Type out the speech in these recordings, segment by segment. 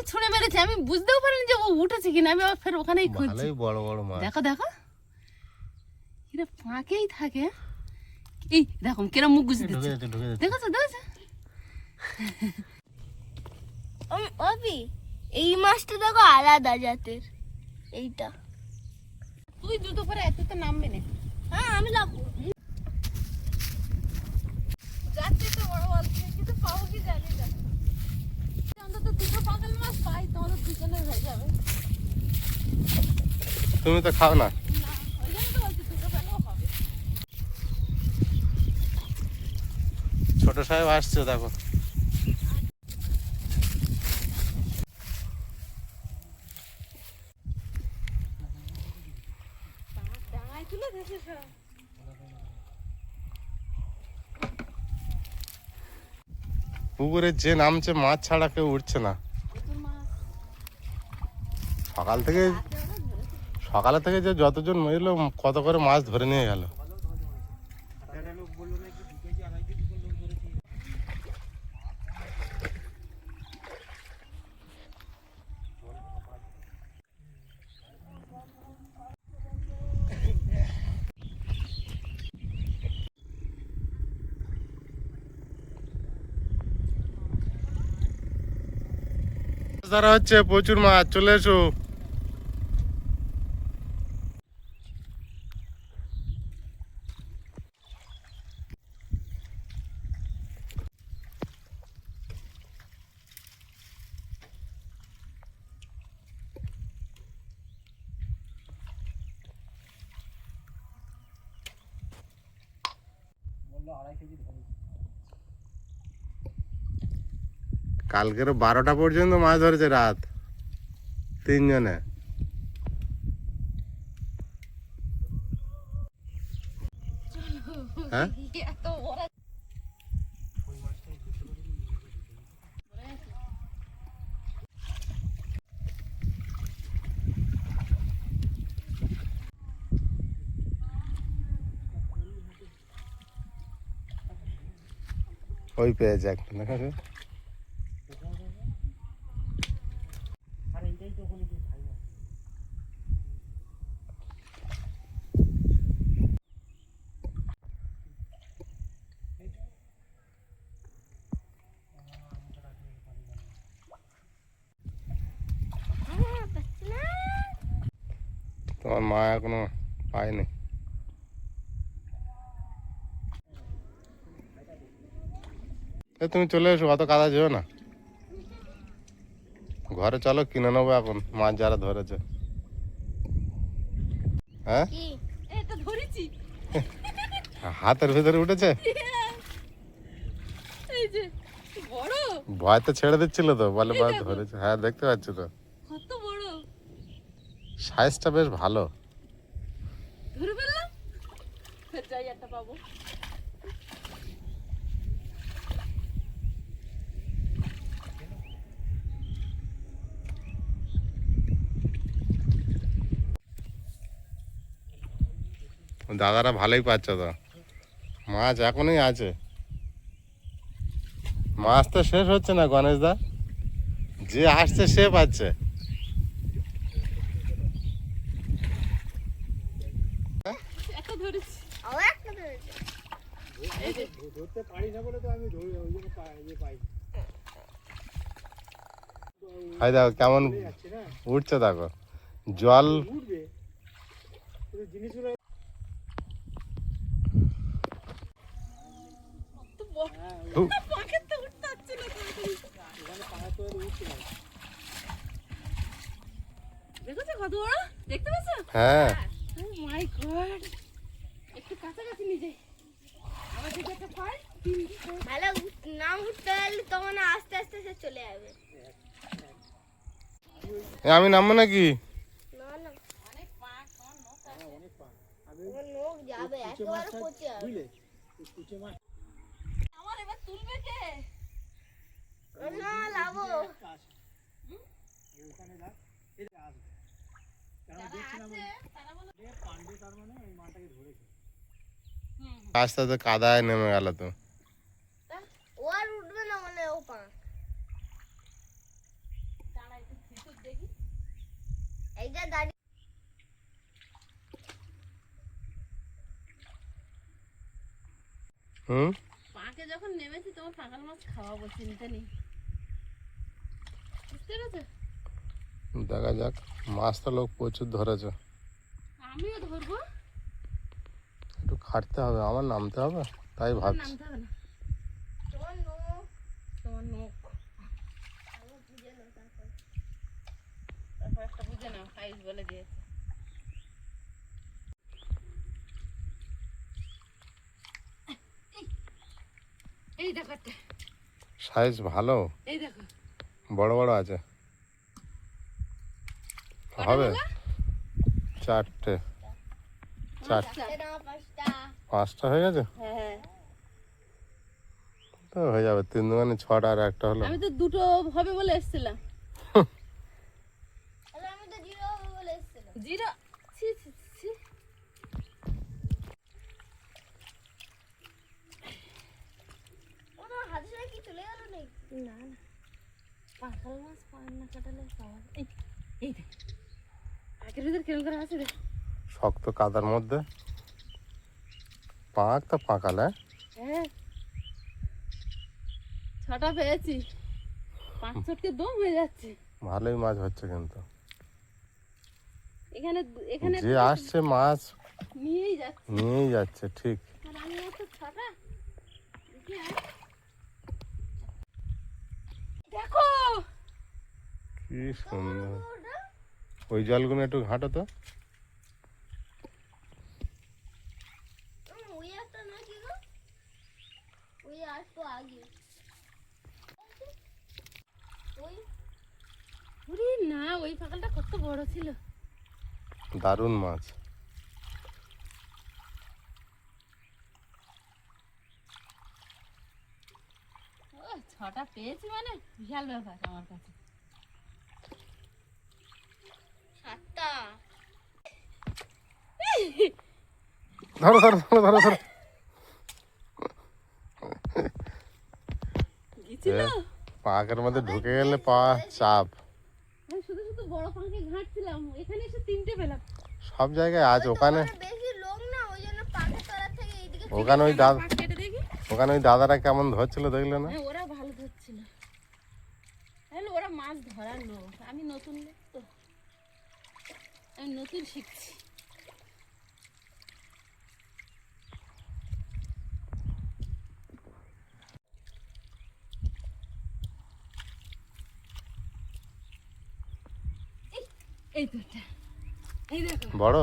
ছুঁড়ে মেরেছে, আমি বুঝতেও পারিনি যে ও উঠেছে কিনা। আমি আবার ফের ওখানেই খুঁজছি। ভালোই বড় বড় মাছ। দেখো দেখো, এরা ফাঁকেই থাকে। এই দেখো কিরম মুখ গুজে দিচ্ছে, দেখেছো দেখেছো? অবি এই মাছটা দেখো আলাদা জাতের। এইটা তুই জুতো পরে এত তো নামবে না। হ্যাঁ আমি লাবো যাচ্ছে তো বড় বল, কিন্তু পাবো কি জানি না। অন্তত দুটো পাগল মাছ পাই, তোমাদের দুজনের হয়ে যাবে। তুমি তো খাও না। ওই জন্য তো বলছি দুটো পেলেও হবে। ছোট সাহেব আসছে দেখো। ডাঙায় তুলে দিয়েছে সব। পুকুরে যে নামছে মাছ ছাড়া কেউ উঠছে না। প্রচুর মাছ। সকালে থেকে যে যতজন মরিল কত করে মাছ ধরে নিয়ে গেল। ধরা হচ্ছে প্রচুর মাছ, চলে এসো। কালকের 12টা পর্যন্ত মাছ ধরেছে রাত, 3 জনে। হ্যাঁ এত বড় ওই পেয়েছে একটা, দেখা যায়। তোমার মা এখনো পায়নি। তুমি চলে এসো, অত কাদা যেও না। ঘরে চলো, কিনে নেবো এখন মাছ যারা ধরেছে। হ্যাঁ কি এটা ধরেছি। হাতের ভিতরে উঠেছে। এই যে বড়, ভয় তো ছেড়ে দিচ্ছিল তো, বলে মাছ ধরেছে। হ্যাঁ দেখতে পাচ্ছি তো, কত বড়, সাইজটা বেশ ভালো। ধরে ফেললাম। ফের যাই একটা পাবো। দাদারা ভালোই পাচ্ছে তো মাছ, এখনই আছে। মাছ তো শেষ হচ্ছে না গণেশ দা, যে আসছে সে পাচ্ছে। একটা ধরেছি। আমার একটা ধরেছে। ধরতে পারি না বলে তো আমি ধরি, ওই জন্য পাই হাই দেখো কেমন যাচ্ছে না, উঠছে, দেখো জল। উঠবে জিনিসগুলো। তো বড় হু, পাখি তো উঠতে পারছে না। ওখানে পাড়া তো উঠছে না। দেখেছো কত বড়, দেখতে পাচ্ছ? হ্যাঁ ও মাই গড, একটু কাছাকাছি নিয়ে যাই। আবার যদি একটা পাই, ভালো না উঠতে পারলে তখন আস্তে আস্তে সে চলে যাবে। আমি নামবো নাকি? না না অনেক পাক, আমার নখ আছে। আমার নখ যাবে, একেবারে পচে যাবে। বুঝলে কুচে মাছ আমার এবার তুলবে কে? না লাবো ওখানে রাখ, এটা আসবে। কারণ যারা দেখছিলাম আছে তারা বলে পান্ডে, তার মানে ওই মাটাকে ধরেছে। আস্তে আস্তে কাদায় নেমে গেল তো। ও আর উঠবে না মানে ও পা টানাই তিতুর দেখি এইটা দাঁড়িয়ে হুম, পাকে যখন নেমেছি তোমার পাকাল মাছ খাওয়াবো, চিন্তা নেই। বুঝতে পেরেছো? দেখা যাক। মাছ তো লোক প্রচুর ধরেছে, আমিও ধরবো। একটু খাটতে হবে, আমার নামতে হবে, তাই ভাবছি। নামতে হবে না, তোমার নখ তোমার নখ আমার বুঝে নাও তারপর। তারপর একটা বুঝে নাও সাইজ বলে দিয়েছে। এই দেখো একটা, সাইজ ভালো, এই দেখো। বড় বড় আছে। হবে চারটে, চারটে না পাঁচটা। 5টা হয়ে গেছে হ্যাঁ, তো হয়ে যাবে। 3 দুগুণে 6টা, আর একটা হলো। আমি তো দুটো হবে বলে এসেছিলাম। তাহলে আমি তো জিরো হবে বলে এসেছিলাম। জিরো, ছি ছি ছি। ও তোমার হাতের সাথে কি চলে গেল নাকি? না না, পাকাল মাছ পান না কাটালে পাওয়া যায়। এই দেখ, আগের ভিতর কেমন করে আছে দেখ। শক্ত কাদার মধ্যে পাক তো পাকালে। হ্যাঁ, 6টা পেয়েছি, 5 চটকে দম হয়ে যাচ্ছে। ভালোই মাছ হচ্ছে কিন্তু। এখানে এখানে যে আসছে মাছ নিয়েই যাচ্ছে। নিয়েই যাচ্ছে, ঠিক। আর আমি একটা 6টা দেখি আর। দেখো কি সুন্দর। ওই জলগুলো একটু ঘাঁটো তো। ওই একটা না কি গো? ওই আর তো আগে। ওই ওরে না, ওই পাকালটা কত বড় ছিল। দারুণ মাছ। ও 6টা পেয়েছি মানে বিশাল ব্যাপার আমার কাছে। সাতটা। ধরো ধরো ধরো ধরো ধরো। গেছিল। পাকের মধ্যে ঢুকে গেলে পা চাপ। আমি শুধু শুধু বড় পাখি ঘাঁটছিলাম, এখানে এসে 3টে পেলাম। সব জায়গায় আজ ওখানে বেশি লোক না, ওই জন্য পাখা তলা থেকে এইদিকে ওখানে ওই দাদা, পাক কেটে দেখি। ওখানে ওই দাদারা কেমন ধরছিল দেখলে না? হ্যাঁ, ওরা ভালো ধরছিল। তাহলে ওরা মাছ ধরার লোক, আমি নতুন লোক তো, আমি নতুন শিখছি। এই তো একটা, এই দেখো বড়,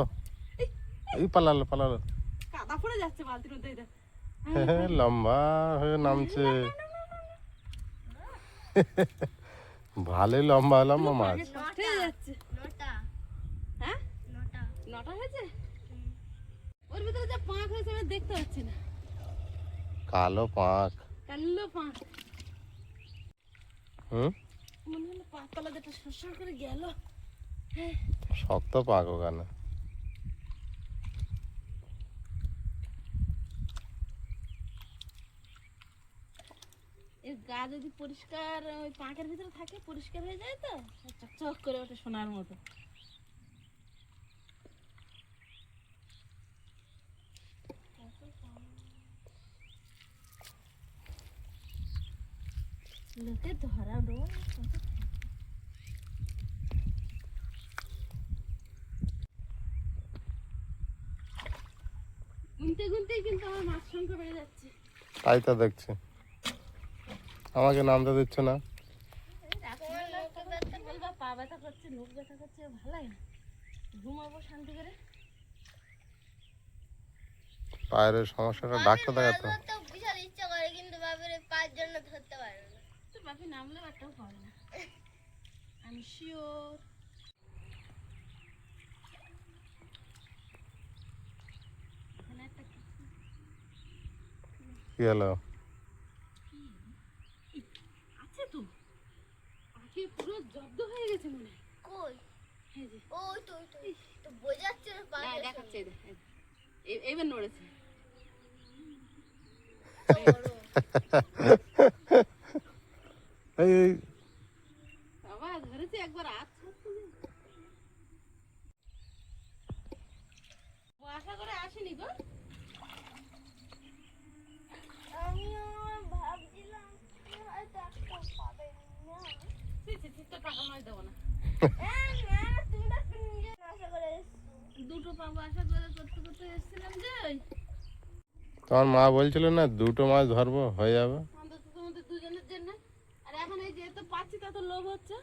এই পালালো পালালো। কাদা পড়ে যাচ্ছে বালতির মধ্যে। এই দেখো লম্বা হয়ে নামছে। ভালোই লম্বা লম্বা মাছ। নষ্ট হয়ে যাচ্ছে। নটা। হ্যাঁ, নটা। 9টা হয়েছে। ওর ভিতরে যা পাঁক হয়েছে আমি দেখতে পাচ্ছি না। কালো পাক। কালো পাঁক, হুম, মনে হলো পাতলা যেটা সরসর করে গেল। শক্ত পাক ওখানে। এর গা যদি পরিষ্কার ওই পাঁকের ভিতরে থাকে, পরিষ্কার হয়ে যায় তো চকচক করে ওঠে সোনার মতো। লোকে ধরা ডোর গুনতে গুনতেই কিন্তু আমার মাছ সংখ্যা বেড়ে যাচ্ছে। তাই তো দেখছি, আমাকে নামতে দিচ্ছে না। বলবা পা ব্যথা করছে, মুখ ব্যথা করছে, ভালো লাগে না। ঘুমাবো শান্তি করে। পায়ের ওই সমস্যাটা ডাক্তার দেখাতে। ধরতে বিশাল ইচ্ছা করে, কিন্তু বাবার পাঁচ জন্য ধরতে পারে না। তো বাপি নামলেও একটাও পারে না, আমি শিওর। এখানে একটা কি হলো? আছে তো, পাখি পুরো জব্দ হয়ে গেছে মনে হয়। কই? এই যে ওই তো ওই তো তো বোঝাচ্ছে না হ্যাঁ, পাঁচ দেখাচ্ছে এই দেখ, এই দেখ। এইবার নড়েছে। এই বাবা ধরেছে। বলছি একবার আচ্ছা আশা করে আসেনি গো। আমিও ভাবছিলাম যে হয়তো একটা পাবে না। তো টাকা নয় দেবো না। না, তুমি তো নিজে আশা করে এসছো। দুটো পাবো আশা করে করতে করতে এসেছিলাম যে তোমার মা বলছিল না 2টো মাছ ধরবো হয়ে যাবে। অন্তত তোমাদের দুজনের জন্য। আর এখন এই যেহেতু পাচ্ছি তা তো লোভ হচ্ছে।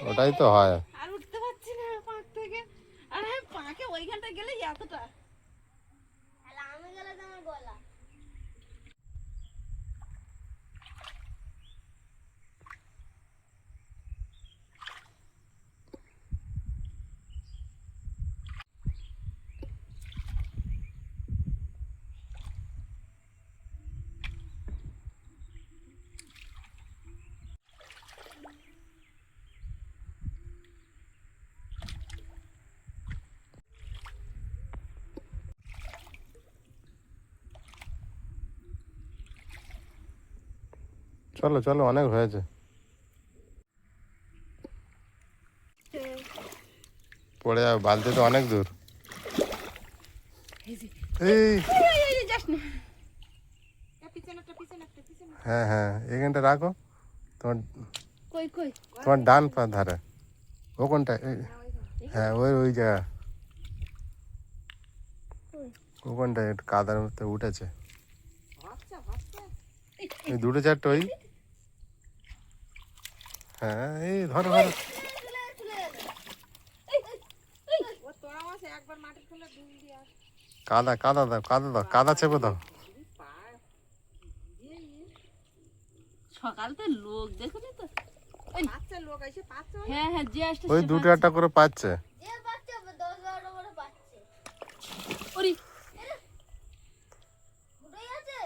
ওটাই তো হয়। আর উঠতে পারছি না পাঁক থেকে। আর আমি পাঁকে ওইখানটা গেলে এতটা। আর আমি গেলে তো আমার গলা। চলো চলো অনেক হয়েছে। পড়ে যাবে, বালতি তো অনেক দূর। এই হ্যাঁ হ্যাঁ এখানটা রাখো। তোমার কই কই তোমার ডান পা ধারে। ও কোনটা? হ্যাঁ ওই ওই জায়গা। ও কোনটা? একটু কাদার মধ্যে উঠেছে। এই 2-4টে ওই। হ্যাঁ এই ধরো ধরো। কাদা কাদা দাও, কাদা দাও, কাদা চেপে দাও। সকাল তো লোক দেখুনি তো। হ্যাঁ হ্যাঁ যে আসছে ওই 2-4টা করে পাচ্ছে। যে বাচ্চা 10-12টা করে পাচ্ছে। ওরে দুটোই আছে?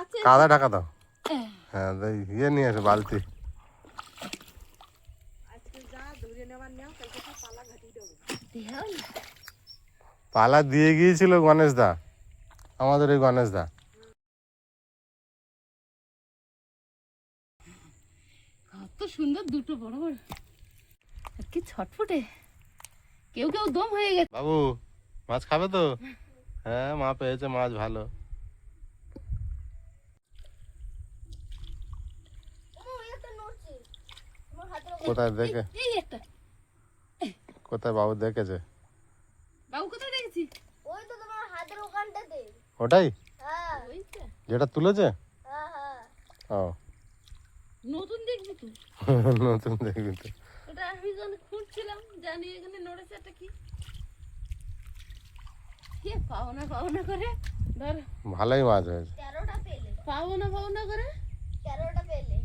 আছে কাদা ঢাকা দাও। হ্যাঁ ইয়ে নিয়ে আসো বালতি। পালা দিয়ে গিয়েছিল গণেশ দা, আমাদের এই গণেশ দা। কত সুন্দর দুটো বড় বড়। আর কি ছটফটে। কেউ কেউ দম হয়ে গেছে। বাবু মাছ খাবে তো? হ্যাঁ মা পেয়েছে মাছ ভালো। একটা নড়ছে। আমার হাতের কোথায় দেখে? এই একটা। কোথায় বাবু দেখেছে? বাবু কোথায় দেখেছি? ওই তো তোমার হাতের ওখানটাতে। ওটাই হ্যাঁ ওইটা। যেটা তুলেছে? হ্যাঁ হ্যাঁ। ও নতুন দেখবি তো। নতুন দেখবি তো। ওটা আমি যখন খুঁজছিলাম জানি এখানে নড়েছে একটা কি। কে পাওনা করে ধর। ভালোই মাছ হয়েছে। 13টা পেলে। পাওনা করে 13টা পেলে।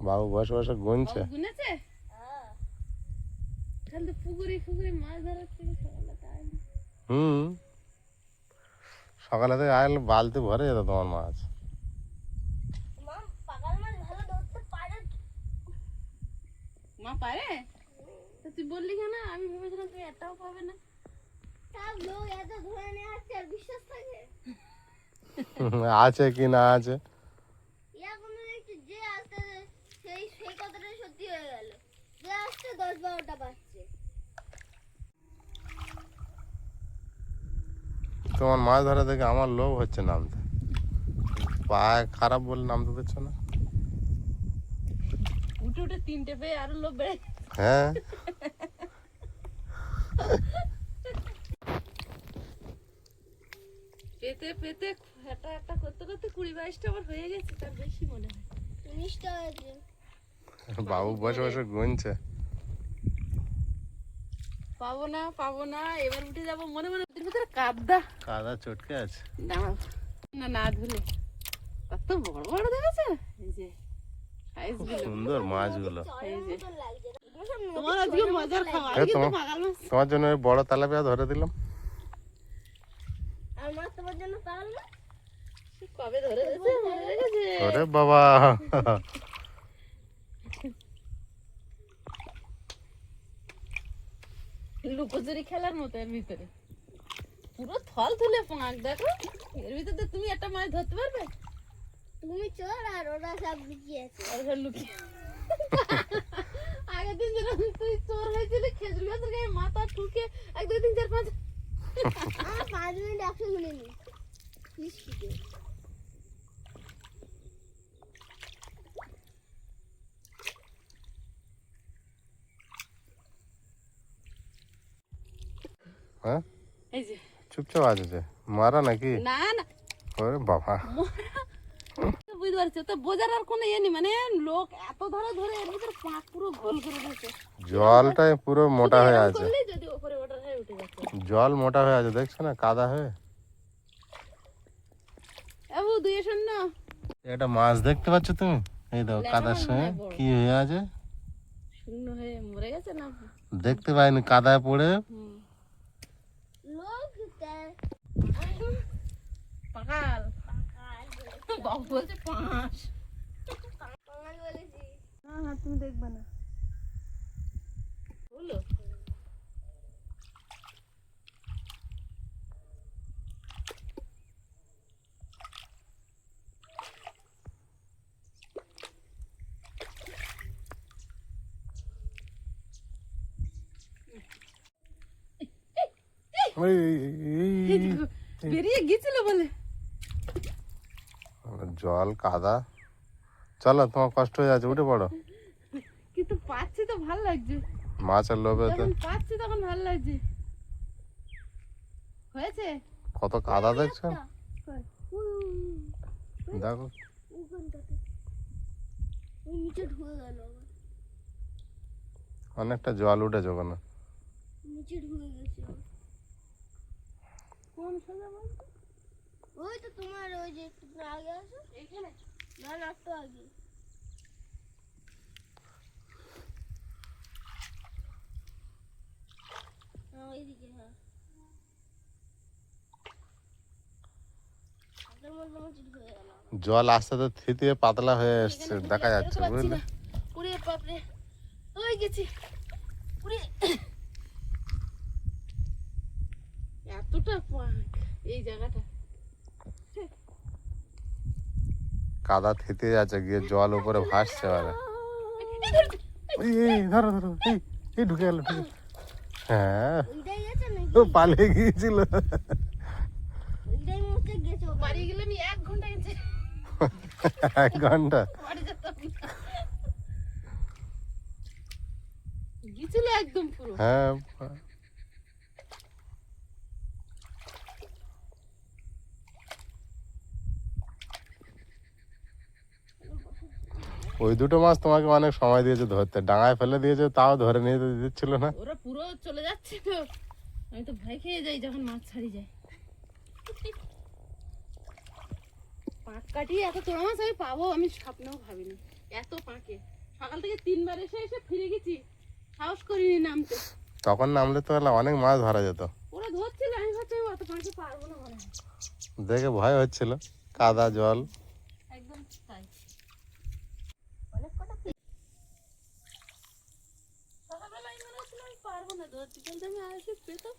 বাবু বসে বসে গুনছে। বাবু গুনেছে। হ্যাঁ। খালি তো পুকুরে মাছ ধরার থেকে সকালে তাই। সকালে থেকে আইলে বালতি ভরে যেত তোমার মাছ। মা পাকাল মাছ ভালো ধরতে পারে। মা পারে? তো তুই বললি কেন? আমি ভেবেছিলাম তুই এটাও পাবে না। সব লোক এত ধরে নিয়ে আসছে আর বিশ্বাস থাকে? আছে কি না আছে। এখন দেখছি যে আসতে সেই কথাটা সত্যি হয়ে গেল। যে আসছে 10-12টা পাচ্ছে। তোমার মাছ ধরা দেখে আমার লোভ হচ্ছে নামতে। পায়ে খারাপ বলে নামতে দিচ্ছ না। উঠে 3টে পেয়ে আরো লোভ বেড়ে। হ্যাঁ পেতে একটা করতে করতে 20-22টা আমার হয়ে গেছে, তার বেশি মনে হয়। 19টা হয়েছে। বাবু বসে বসে গুনছে। পাবো না এবার উঠে যাবো মনে মনে। ওদের ভিতরে কাদা চটকে আছে। দাঁড়াও না ধুলে কত বড় বড় দেখেছো? এই যে সাইজগুলো সুন্দর মাছগুলো। এই যে মতন লাগছে। তোমার আজকে মজার খাওয়া। এ আজকে তো তোমার- পাগল মাছ। তোমার জন্য ওই বড় তেলাপিয়া ধরে দিলাম। আর মাছ তোমার জন্য পাগল না? কবে ধরে দিয়েছে মনে রেখেছে। ওরে বাবা লুকোচুরি খেলার মতো এর ভিতরে পুরো থল তুলে পাঁক। দেখো এর ভিতরে তুমি একটা মাছ ধরতে পারবে? তুমি চোর আর ওরা সব লুকিয়ে আছে। আর লুকিয়ে আগে সেদিন যেরকম তুই চোর হয়েছিলি খেজুর গাছের গায়ে মাথা ঠুকে 1 2 3 4 5 আমার 5 মিনিট 100 গুণিনি নিশ্চিত হ্যাঁ এই যে চুপচাপ আছে যে মারা নাকি না না ওরে বাবা বুঝতে পারছো তো বোঝার আর কোনো ইয়ে নেই মানে লোক এত ধরে ধরে এর ভিতরে পাক পুরো গোল করে দিয়েছে জলটা পুরো মোটা হয়ে আছে করলেই যদি উপরে ওঠার হয়ে উঠে যাচ্ছে জল মোটা হয়ে আছে দেখছো না কাদা হয়ে বাবু দুই শূন্য একটা মাছ দেখতে পাচ্ছ তুমি এই দেখো কাদার সঙ্গে কি হয়ে আছে শূন্য হয়ে মরে গেছে না দেখতে পাইনি কাদায় পড়ে লোক পাকাল বাবু বলছে 5 পাঙ্গাল বলেছি হ্যাঁ হ্যাঁ তুমি দেখবে না বলো বেরিয়ে গেছিল বলে জল কাদা চলো তোমার কষ্ট হয়ে যাচ্ছে উঠে পড়ো কিন্তু পাচ্ছি তো ভালো লাগছে মাছের লোভে তো যখন পাচ্ছি তখন ভালো লাগছে হয়েছে কত কাদা দেখছো দেখো ওখানটাতে ওই নিচে ঢুকে গেল আবার অনেকটা জল উঠেছে ওখানে নিচে ঢুকে গেছে কোন সোজা বলতো ওই তো তোমার ওই যে একটু আগে আসো এখানে না না একটু আগে ওইদিকে হ্যাঁ হাতের মধ্যে আমার চিট হয়ে গেল জল আস্তে আস্তে থিতিয়ে পাতলা হয়ে এসছে দেখা যাচ্ছে বুঝলে পুরে বাপরে ওই গেছি পুরে এতটা পাক এই জায়গাটা কাদা থিতিয়ে যাচ্ছে গিয়ে জল উপরে ভাসছে এবারে এই ধরো ধরো এই ঢুকে গেল হ্যাঁ ওইটাই গেছে নাকি ও পালিয়ে গিয়েছিল ওইটাই মুখে গেছে ওখানে। বাড়ি গেলে আমি 1 ঘন্টা গেছি 1 ঘন্টা বাড়ি যেতাম না। গেছিল একদম পুরো হ্যাঁ ওই দুটো মাছ তোমাকে অনেক সময় দিয়েছে ধরতে ডাঙায় ফেলে দিয়েছে তাও ধরে নিয়ে দিচ্ছিল না ওরা পুরো চলে যাচ্ছে তো আমি তো ভয় খেয়ে যাই যখন মাছ ছাড়ি যায় পাক কাটিয়ে এত তোড়া মাছ আমি পাবো আমি স্বপ্নেও ভাবিনি এত পাকে সকাল থেকে 3 বার এসে এসে ফিরে গেছি সাহস করিনি নামতে তখন নামলে তো হলে অনেক মাছ ধরা যেত ওরা ধরছিল আমি ভাবছি আমি অত পাকে পারবো না মনে হয় দেখে ভয় হচ্ছিল কাদা জল একদম তাই অনেক কটা সকালবেলায় মনে হচ্ছিল আমি পারবো না ধরতে কিন্তু আমি আর এসে পেতাম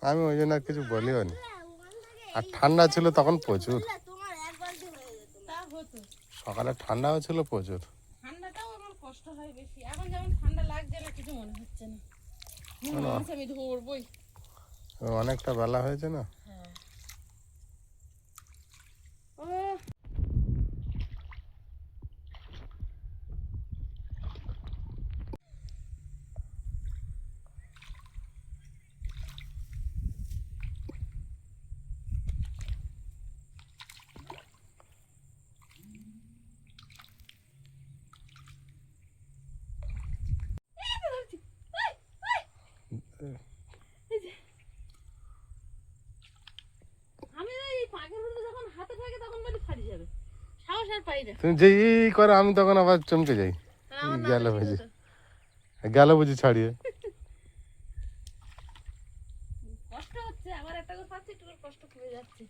আমি ওই জন্য আর কিছু বলিও নি ওখান থেকে আর ঠান্ডা ছিল তখন প্রচুর বললে তোমার এক বালতি হয়ে যেত তা হতো সকালে ঠান্ডাও ছিল প্রচুর ঠান্ডাটাও আমার কষ্ট হয় বেশি এখন যেমন ঠান্ডা লাগছে না কিছু মনে হচ্ছে না মনে হচ্ছে আমি ধরবই অনেকটা বেলা হয়েছে না হ্যাঁ ও আমি এই পাখির ভিতরে যখন হাতে থাকে তখন বলি ফাড়ি যাবে সাহস আর পাই না তুমি যেই করে আমি তখন আবার চমকে যাই আমার না গেল বেশি বুঝি হতো। গেল বুঝি ছাড়িয়ে কষ্ট হচ্ছে আবার একটা করে পাচ্ছি একটু করে কষ্ট করে যাচ্ছে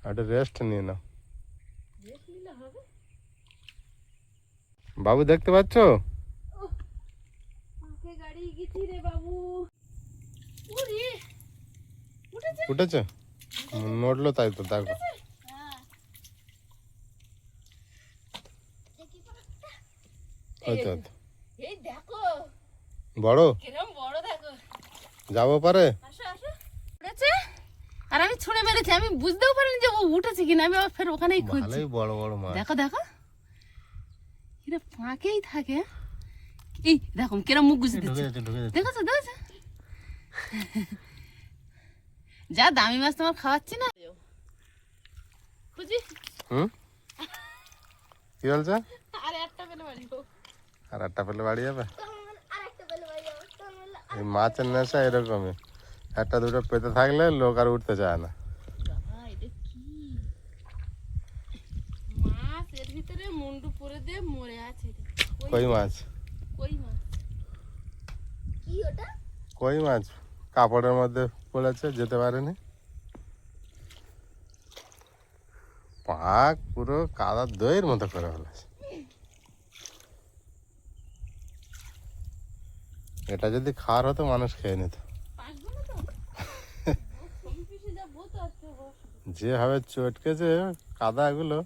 একটা রেস্ট নিয়ে নাও রেস্ট নিলে হবে বাবু দেখতে পাচ্ছ পাখে গাড়ি গেছি রে বাবু উড়ি উঠেছে উঠেছে নড়লো তাই তো দেখো হ্যাঁ দেখি হয়তো এই দেখো বড় কিরম বড় দেখো। যাবো পারে? আসো আসো। উঠেছে আর আমি ছুঁড়ে মেরেছি, আমি বুঝতেও পারিনি যে ও উঠেছে কিনা, আমি আবার ফের ওখানেই খুঁজছি। ভালোই বড় বড় মাছ। দেখো দেখো এরা ফাঁকেই থাকে। এই দেখো কিরম মুখ গুজে ঢুকে দিচ্ছে, যাচ্ছে ঢুকে যাচ্ছে। দেখেছো দেখেছো? যা দামি মাছ তোমার খাওয়াচ্ছি না। খুঁজি হুম কি বলছে? আর একটা পেলে বাড়ি হোক। আর একটা পেলে বাড়ি যাবে? আরেকটা বেলে বাড়ি যাবো, তখন বললো, এই মাছের নেশা এরকমই, একটা দুটো পেতে থাকলে লোক আর উঠতে চায় না। বাবা এটা কি মাছ, এর ভিতরে মুন্ডু পরে দিয়ে মরে আছে এটা। কই মাছ? কই মাছ। কি ওটা? কই মাছ কাপড়ের মধ্যে পড়েছে, যেতে পারেনি। পাক পুরো কাদার দইয়ের মতো করে ফেলেছে। এটা যদি খাওয়ার হতো মানুষ খেয়ে নিত। পাকবো না তো ছবি পিসে যাবো তো আজকে বস। যেভাবে চটকেছে কাদাগুলো,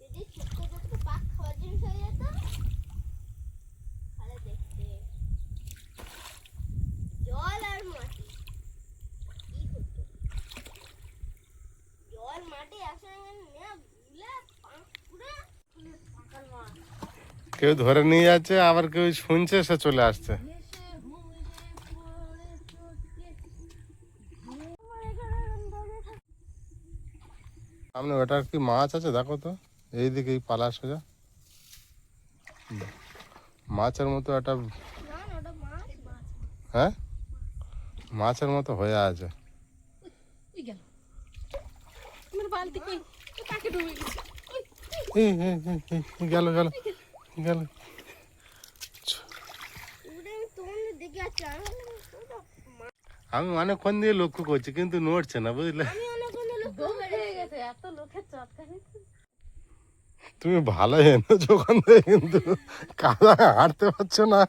যদি ছোট্ট ছোট্ট পাক খাওয়ার জিনিস হয়ে যেত, তাহলে দেখতে জল আর মাটি কি হতো? জল মাটি একসঙ্গে নেওয়া গুলে পাক পুরো পাকাল মাছ। কেউ ধরে নিয়ে যাচ্ছে, আবার কেউ শুনছে, সে চলে আসছে। এসে হুমড়ে পড়ে চটকে সামনে ওটার কি মাছ আছে দেখো তো, এইদিকে এই পালা সোজা মাছের মতো একটা, না না ওটা মাছ মাছ। হ্যাঁ মাছের মতো হয়ে আছে। ওই গেল আমার বালতি, কই ও তাকে ডুবে গেছে। ওই, গেল গেল গেল। ওটা আমি তোমাদের দেখে আছি, আমি বললাম, ওটা মাছ। আমি অনেকক্ষণ দিয়ে লক্ষ্য করছি কিন্তু নড়ছে না, বুঝলে? আমি অনেকক্ষণ লোক দম হয়ে গেছে এত লোকের চটকানি। তুমি ভালো এনেছো ওখান থেকে, কিন্তু কাদা হাঁটতে পারছো না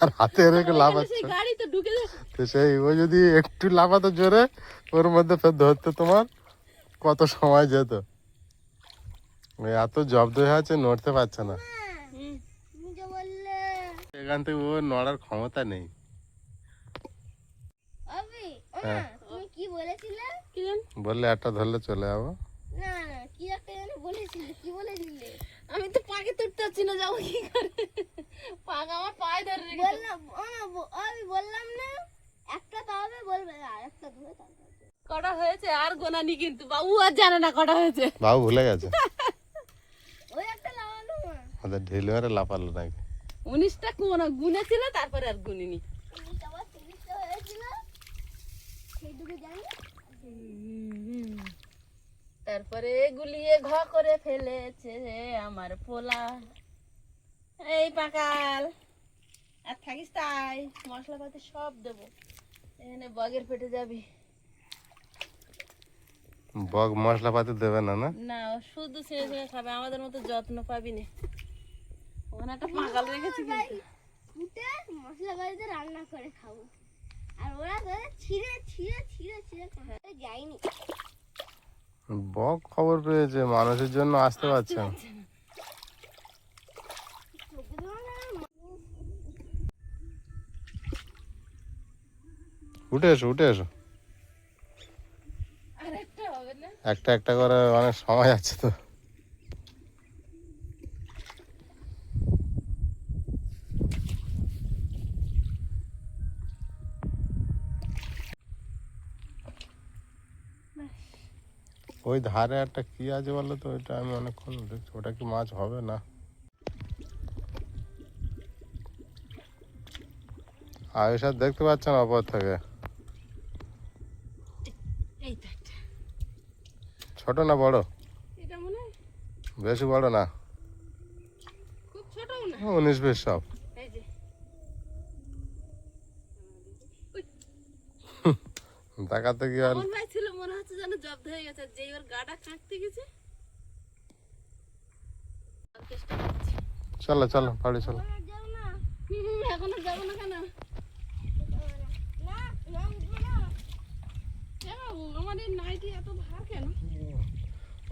আর হাতে রেখে লাফাচ্ছ। সেই গাড়ি তো ঢুকে যাচ্ছে। তো সেই ও যদি একটু লাফাতো জোরে, ওর মধ্যে ফের ধরতে তোমার কত সময় যেত। ওই এত জব্দ হয়ে আছে, নড়তে পারছে না। হুম, তুমি যে বললে এখান থেকে ও নড়ার ক্ষমতা নেই। অবি, হ্যাঁ। তুমি কি বলেছিলে? কি জানি বললে একটা ধরলে চলে যাবো। না না, কি একটা যেন বলেছিলে, কি বলেছিলে? আমি তো পাকে তুলতে পারছি না, যাবো কি করে? পাক আমার পায়ে ধরে রেখেছে। বললাম আমি বললাম না একটা পাবে, বলবে আর একটা ধরে তারপর কটা হয়েছে আর গোনানি, কিন্তু বাবু আর জানে না কটা হয়েছে। বাবু ভুলে গেছে, ওই একটা লাগানো না। ওদের ঢিল মেরে লাফালো নাকি। 19টা কোন গুনেছিল, তারপরে আর গুনিনি। তিরিশটা আবার 30টা হয়েছিল, সেইটুকু জানি। তারপরে গুলিয়ে ঘ করে ফেলেছে আমার পোলা। এই পাকাল আর থাকিস তাই, মশলাপাতি সব দেবো, এখানে বগের পেটে যাবি। বক মশলাপাতি দেবে না? না না ও শুধু ছিঁড়ে ছিঁড়ে খাবে, আমাদের মতো যত্ন পাবি না। ওখানে একটা পাকাল রেখেছি কিন্তু। ফুটে মশলা বাড়িতে রান্না করে খাবো, আর ওরা ধরে ছিঁড়ে ছিঁড়ে ছিঁড়ে ছিঁড়ে খাবে। যাইনি। বক খবর পেয়েছে, মানুষের জন্য আসতে পারছে না। উঠে এসো উঠে এসো, আর একটা হবে না। একটা একটা করে অনেক সময় আছে তো। ওই ধারে একটা কি আছে বলো তো, ওইটা আমি অনেকক্ষণ দেখছি, ওটা কি মাছ হবে না? আয়ুষার দেখতে পাচ্ছ না ওপর থেকে? এই তো একটা। ছোট না বড়? এটা মনে হয় বেশি বড় না, খুব ছোটও না। 19-20 সব। এই যে দেখাতে গিয়ে আর আমার ভাই ছিল, মনে হচ্ছে যেন জব্দ হয়ে গেছে, যেই ওর গাটা কাঁকতে গেছে। আর চেষ্টা করছি। চলো চলো বাড়ি চলো। আর যাও না। এখনো যাবো না কেন? না না উঠবো না। কেন আমার এই নাইটি এত ভার কেন?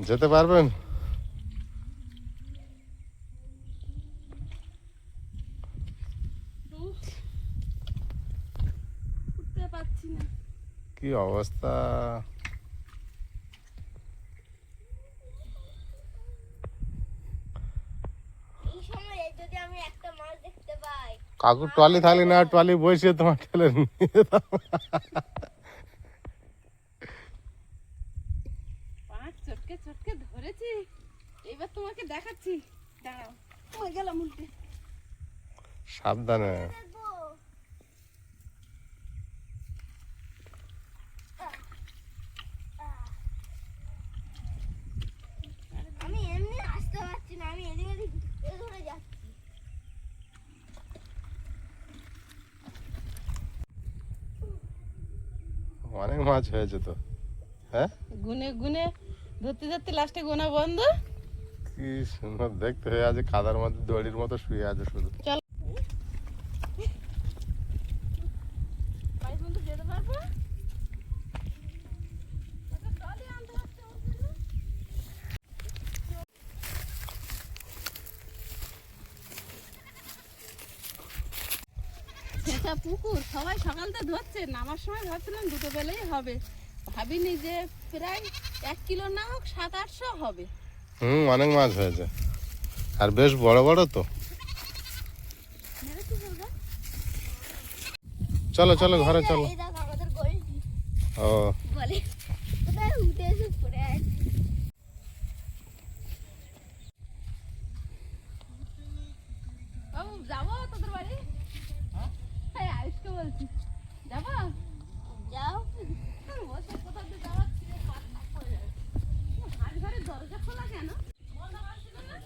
যেতে পারবেন? উফ, পাচ্ছি না। কি অবস্থা! এই সময় যদি আমি একটা মাছ দেখতে পাই, কাকু ট্রলি থাকলে না, ট্রলি বসিয়ে তোমার ঠেলে নিয়ে দাও। পাঁচ চটকে চটকে ধরেছি, এবার তোমাকে দেখাচ্ছি, দাঁড়াও। ওই গেলাম উল্টে। সাবধানে। দেখবো। আমি এমনি আসতে পারছি না, আমি এদিকে ধরে যাচ্ছি। অনেক মাছ হয়েছে তো। হ্যাঁ, গুনে গুনে ধরতে ধরতে লাস্টে গোনা বন্ধ। কি সুন্দর দেখতে হয়ে আছে, কাদার মধ্যে দড়ির মতো শুয়ে আছে শুধু। চল বাড়ি পর্যন্ত যেতে পারবো? ওটা ট্রলি আনতে হচ্ছে ওর জন্য। সেটা পুকুর, সবাই সকালটা ধরছে, নামার সময় ভাবছিলাম দুটো বেলেই হবে, ভাবিনি যে প্রায় 1 কিলো না হোক 700-800 হবে। অনেক মাছ হয়েছে, আর বেশ বড় বড় তো। চলো চলো ঘরে চলো। এই দেখো আমাদের গোলটি ও, বলে কোথায় উঠে এসে পড়ে আছে। বাবু যাবো তোদের বাড়ি? হ্যাঁ আয়ুষকে বলছি, যাবো? যাও। বসে কোথাও দিয়ে যাওয়ার ছিল, পাট পাট পড়ে যাবে। হাট ঘরের দরজা খোলা কেন? বন্ধ করছিল না?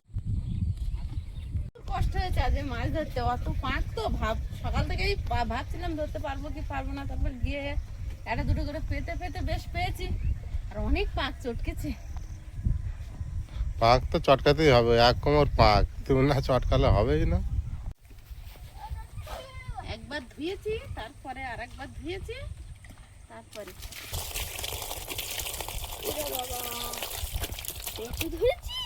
খুব কষ্ট হয়েছে আজ এই মাছ ধরতে, অত পাঁক তো সকাল থেকেই ভাবছিলাম ধরতে পারবো কি পারবো না, তারপর গিয়ে একটা দুটো করে পেতে পেতে বেশ পেয়েছি, আর অনেক পাঁক চটকেছে। পাক তো চটকাতেই হবে, এক কোমর পাক, তুমি না চটকালে হবেই না। একবার ধুয়েছি, তারপরে আর একবার ধুয়েছি, তারপরে ওরে বাবা, পেটে ধরেছি।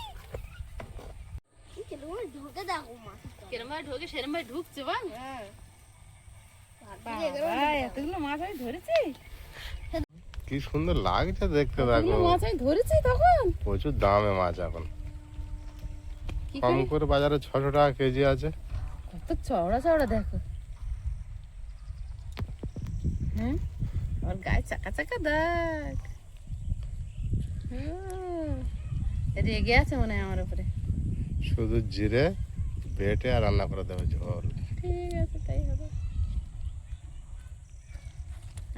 চলো ঢোকে দেখো মাছটা। কিরম ভাবে ঢোকে সেরম ভাবে ঢুকছে বাং। এগুলো এতগুলো মাছ আমি ধরেছি, কি সুন্দর লাগছে দেখতে, দেখো। এতগুলো মাছ আমি ধরেছি তখন। প্রচুর দামে মাছ এখন, কি কম করে করে বাজারে 600 টাকা কেজি আছে। কত চওড়া চওড়া দেখো। হ্যাঁ, আর গায়ে চাকা চাকা দেখ। রেগে আছে মনে হয় আমার উপরে। শুধু জিরে বেটে আর রান্না করে দেবে ঝোল। ঠিক আছে, তাই হবে।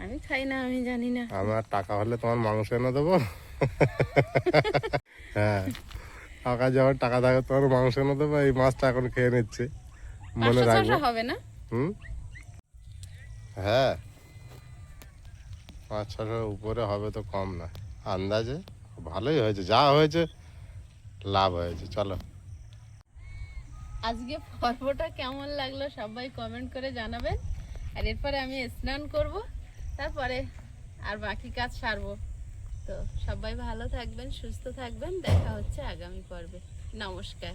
আমি খাই না, আমি জানি না। আমার টাকা হলে তোমার মাংস এনে দেবো। হ্যাঁ, টাকা যাওয়ার টাকা থাকে তোমার মাংস এনে দেবো। এই মাছটা এখন খেয়ে নিচ্ছে, মনে 500-600 রাখবো। হবে না? হুম, হ্যাঁ, 500-600 উপরে হবে তো, কম না। আন্দাজে ভালোই হয়েছে, যা হয়েছে লাভ হয়েছে। চলো, আজকে পর্বটা কেমন লাগলো সবাই কমেন্ট করে জানাবেন। আর এরপরে আমি স্নান করব, তারপরে আর বাকি কাজ সারবো। তো সবাই ভালো থাকবেন, সুস্থ থাকবেন, দেখা হচ্ছে আগামী পর্বে। নমস্কার।